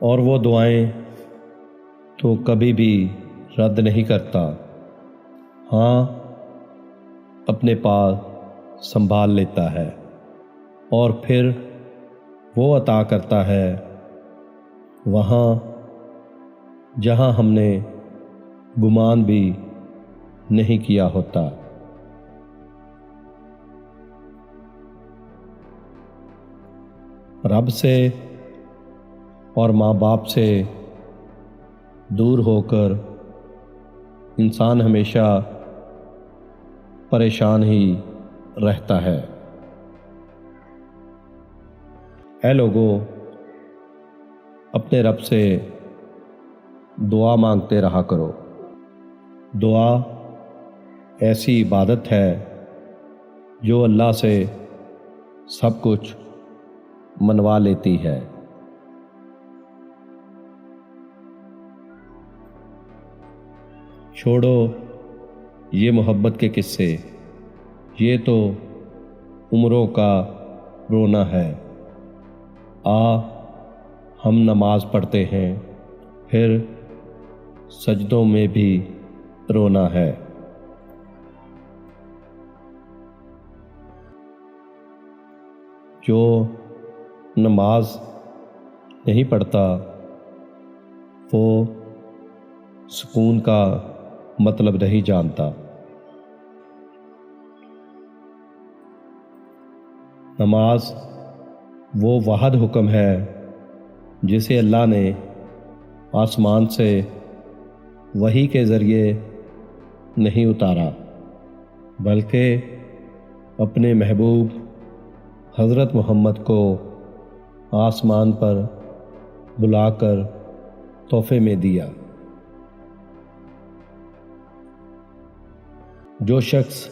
اور وہ دعائیں تو کبھی بھی رد نہیں کرتا۔ ہاں، اپنے پاس سنبھال لیتا ہے اور پھر وہ عطا کرتا ہے وہاں جہاں ہم نے گمان بھی نہیں کیا ہوتا۔ رب سے اور ماں باپ سے دور ہو کر انسان ہمیشہ پریشان ہی رہتا ہے۔ اے لوگو، اپنے رب سے دعا مانگتے رہا کرو۔ دعا ایسی عبادت ہے جو اللہ سے سب کچھ منوا لیتی ہے۔ چھوڑو یہ محبت کے قصے، یہ تو عمروں کا رونا ہے۔ ہم نماز پڑھتے ہیں، پھر سجدوں میں بھی رونا ہے۔ جو نماز نہیں پڑھتا وہ سکون کا مطلب نہیں جانتا۔ نماز وہ واحد حکم ہے جسے اللہ نے آسمان سے وحی کے ذریعے نہیں اتارا، بلکہ اپنے محبوب حضرت محمد کو آسمان پر بلا کر تحفے میں دیا۔ جو شخص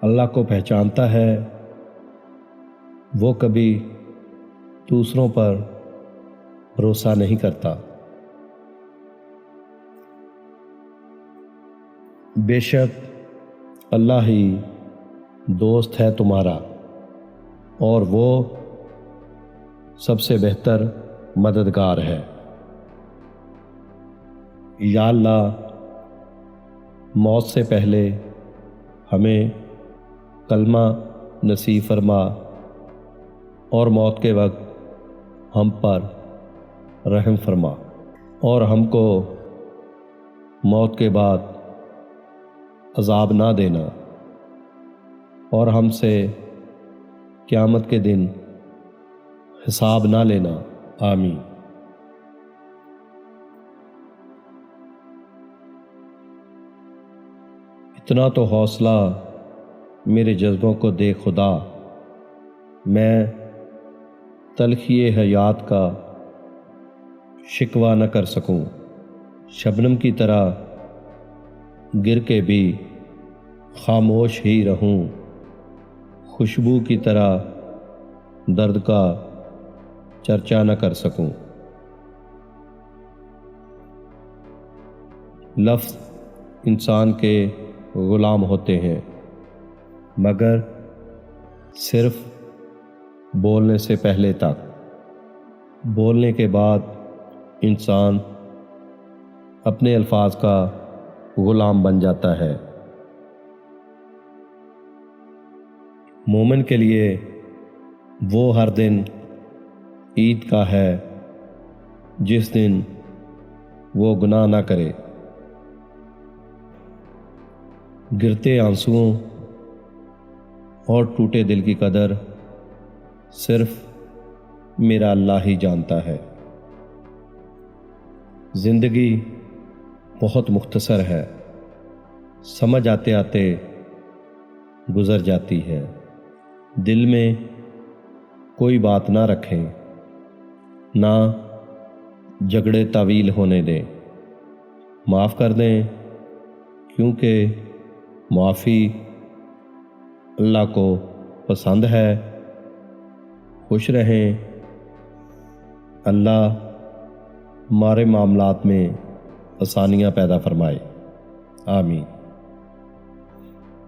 اللہ کو پہچانتا ہے وہ کبھی دوسروں پر بھروسہ نہیں کرتا۔ بے شک اللہ ہی دوست ہے تمہارا، اور وہ سب سے بہتر مددگار ہے۔ یا اللہ، موت سے پہلے ہمیں کلمہ نصیب فرما، اور موت کے وقت ہم پر رحم فرما، اور ہم کو موت کے بعد عذاب نہ دینا، اور ہم سے قیامت کے دن حساب نہ لینا۔ آمین۔ اتنا تو حوصلہ میرے جذبوں کو دے خدا، میں تلخی حیات کا شکوہ نہ کر سکوں۔ شبنم کی طرح گر کے بھی خاموش ہی رہوں، خوشبو کی طرح درد کا چرچا نہ کر سکوں۔ لفظ انسان کے غلام ہوتے ہیں، مگر صرف بولنے سے پہلے تک۔ بولنے کے بعد انسان اپنے الفاظ کا غلام بن جاتا ہے۔ مومن کے لیے وہ ہر دن عید کا ہے جس دن وہ گناہ نہ کرے۔ گرتے آنسوؤں اور ٹوٹے دل کی قدر صرف میرا اللہ ہی جانتا ہے۔ زندگی بہت مختصر ہے، سمجھ آتے آتے گزر جاتی ہے۔ دل میں کوئی بات نہ رکھیں، نہ جھگڑے طویل ہونے دیں۔ معاف کر دیں، کیونکہ معافی اللہ کو پسند ہے۔ خوش رہیں، اللہ ہمارے معاملات میں آسانیاں پیدا فرمائے۔ آمین۔